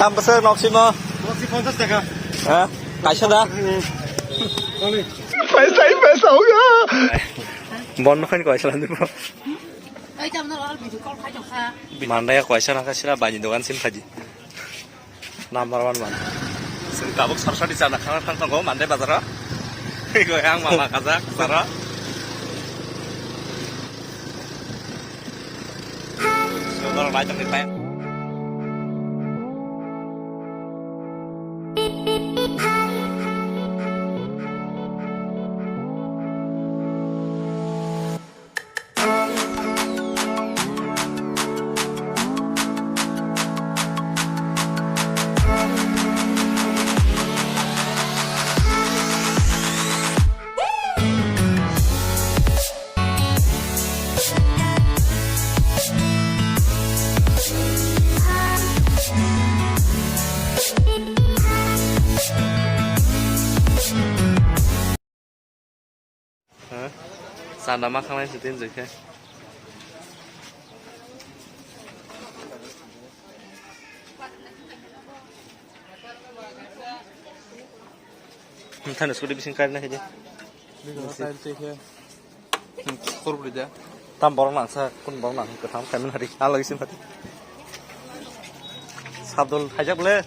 দাম বেছে নকশি ন 50 টাকা হ্যাঁ কাইছে দা পয়সাই পয়সা হোগা বন্ধ খানি কয়সা দিব এই যে আপনার আর ভিডিও কল খাই দেখা মান্দায়া কয়সা নাকাছিরা বানি দোকান সিম খাজি নাম্বার 1 মান जों गाबोक सरसारि जाना थांनांगौ मान्दाय बाजाराव आं मामा काजा बाजाराव Sudah lanjut nih, Pak. Sana makanan itu juga. Than sudah bisa karena aja. করব দিয়া Tam borong nangsa, kun borong nang ketam kami hari lagi sih mati. Sabdul hajak boleh.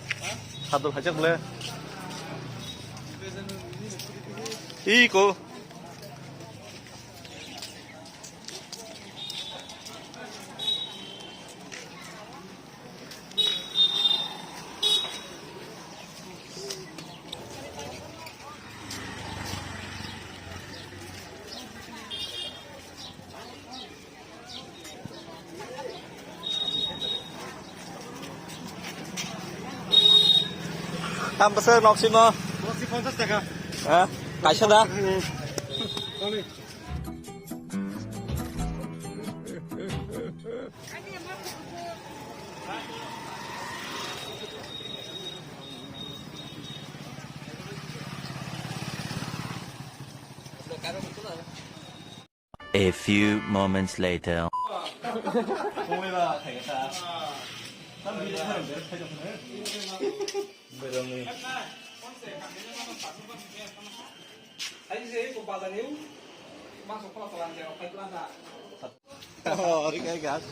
Iko. দাম বেছে নকশি ন 50 টাকা হ্যাঁ কাইছে দা A few moments later. Oh, ini kayak gas.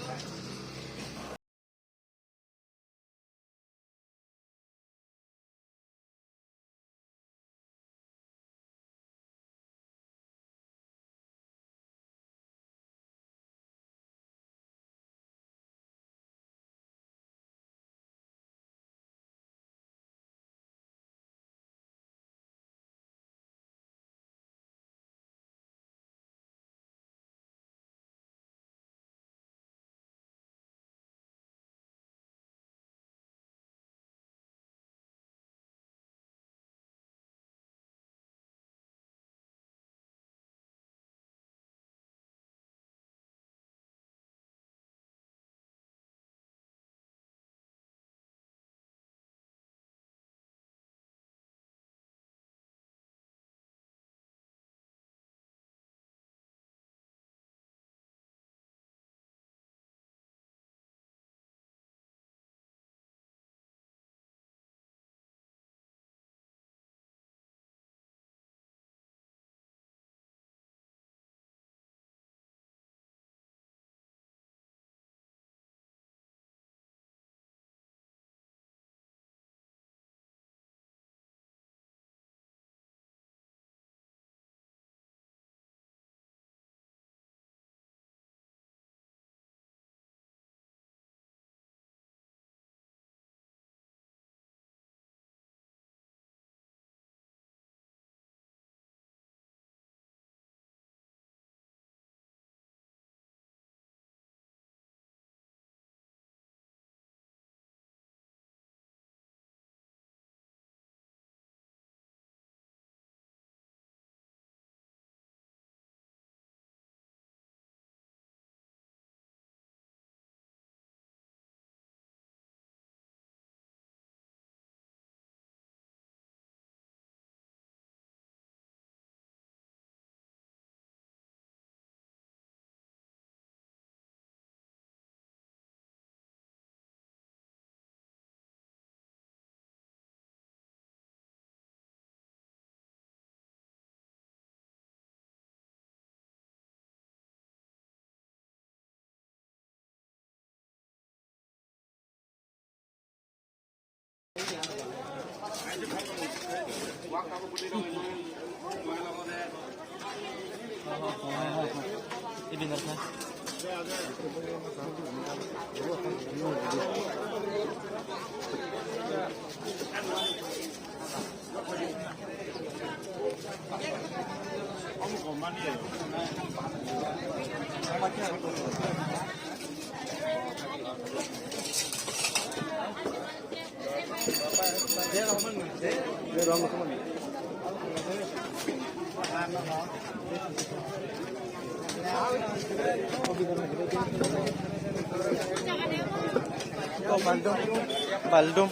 Baldung.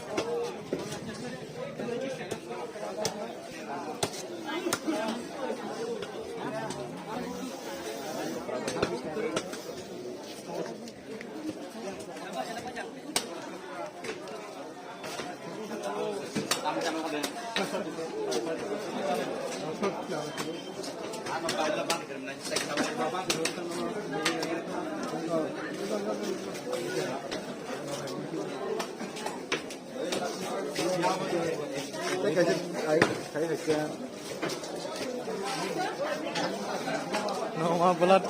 Nama bulat.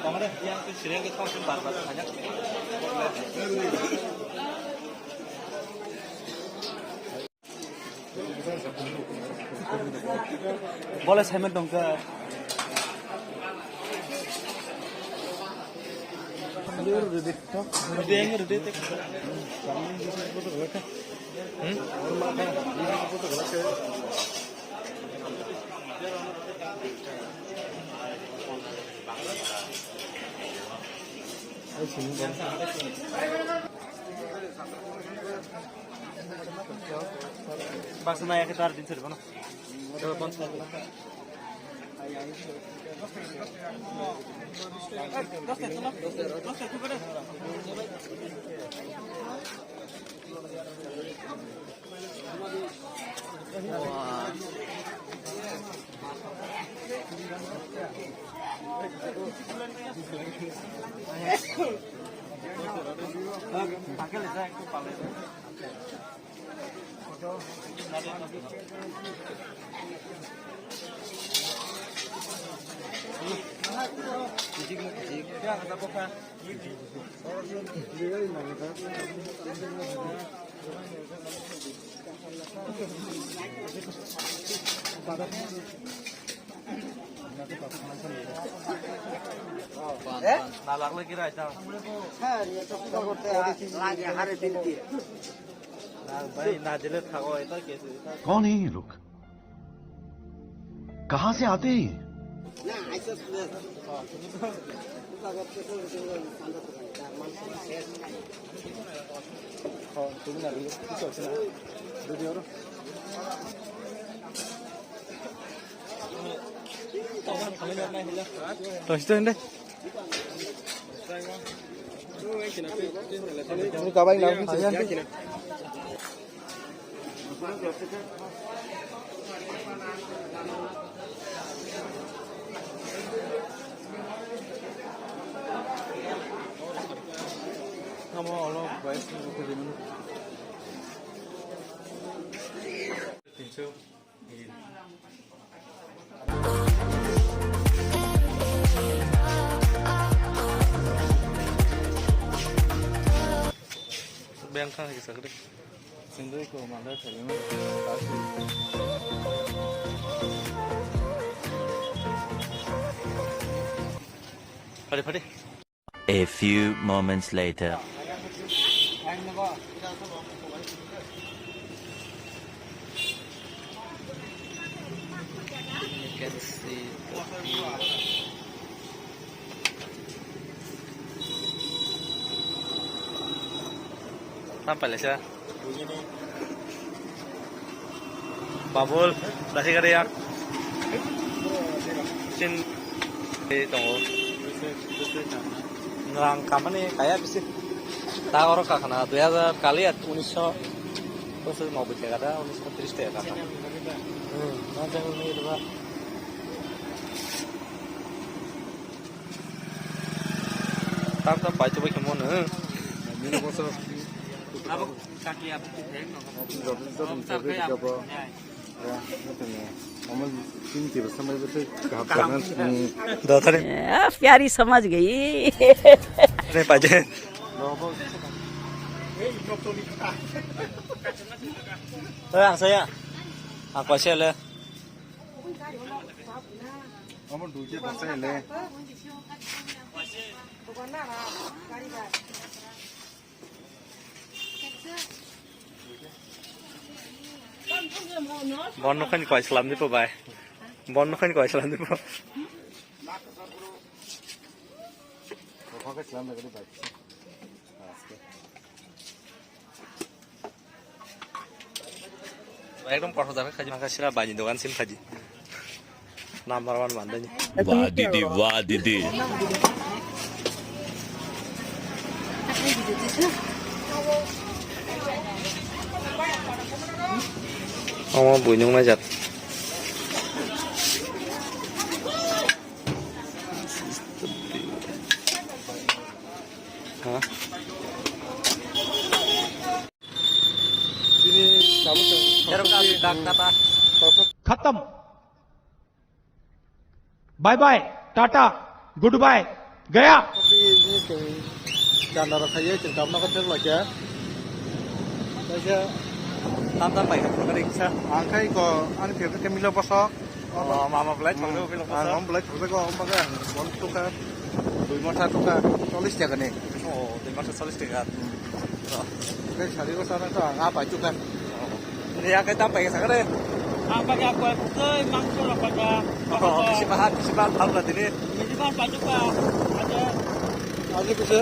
Kemarin yang sering kita konsum barbar banyak. Boleh saya dong ke Baksa naya kita ada di sini, mana? Nalar lagi raja. lagi hari binti. भाई नाजिले थागो है तो कैसे? कौन है ये लोग? कहां से आते हैं ये? ना ऐसा सुने Ini kabar yang lain. Kamu Allah baik untuk dimana? Pintu. Bayangkan lagi sakit. Sendiri kau malah terima. Pade. A few moments later. sampai lesa. Babul, nasi kari ya. Sin tunggu. Ngerang kapan nih kayak bisa. Tak orang kakana 2000 kali ya 1900 terus mau bicara ada 1930 ya kakak. Nanti ini itu pak. Tak baca baca mana? Ini bosor. Apa kaki apa? Sampai apa? Ya, itu nih. Kamu cinti bersama itu kehabisan. Dua tadi. प्यारी समझ गई Ini Pak Jen. saya. Aku aja le. Kamu duit besar le. Bon kan kau Islam di Pak. Bon kan kau Islam di Pak. Kau ke Islam negeri baik. Ekdom porto jaga kaji makasih banyak dokan sim kaji. Number 1 mandanya. Wah Didi, wah Didi. Oh, bunyung najat. Hah? Ini kamu tuh. Jarum kata. खत्म bye bye टाटा goodbye गया Tapi ini tuh jangan saya cerita apa kan lagi ya. Saya Tantan baik kering sa. angkai kok ane tiap tiap milo pasok. Oh, mama belaj bangdo film Ngom belai juga kok om pakai bon tukar. 2 mata tukar 40 jaga nih. Oh, di masa solis dekat. Oke, cari ke sana tuh apa juga. Ini yang kita pakai sekarang. Apa yang aku pakai maksud apa ya? Oh, disipahan tahu berarti ini. Ini kan Pak juga ada Aja bisa.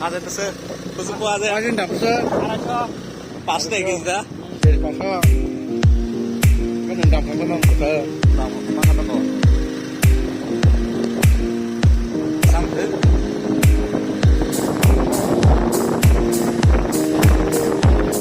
Ada tuh se, tuh ada. Aja ndak bisa. ada Pas deh kita. Dari pasok. Kan ndak bisa. Makan apa?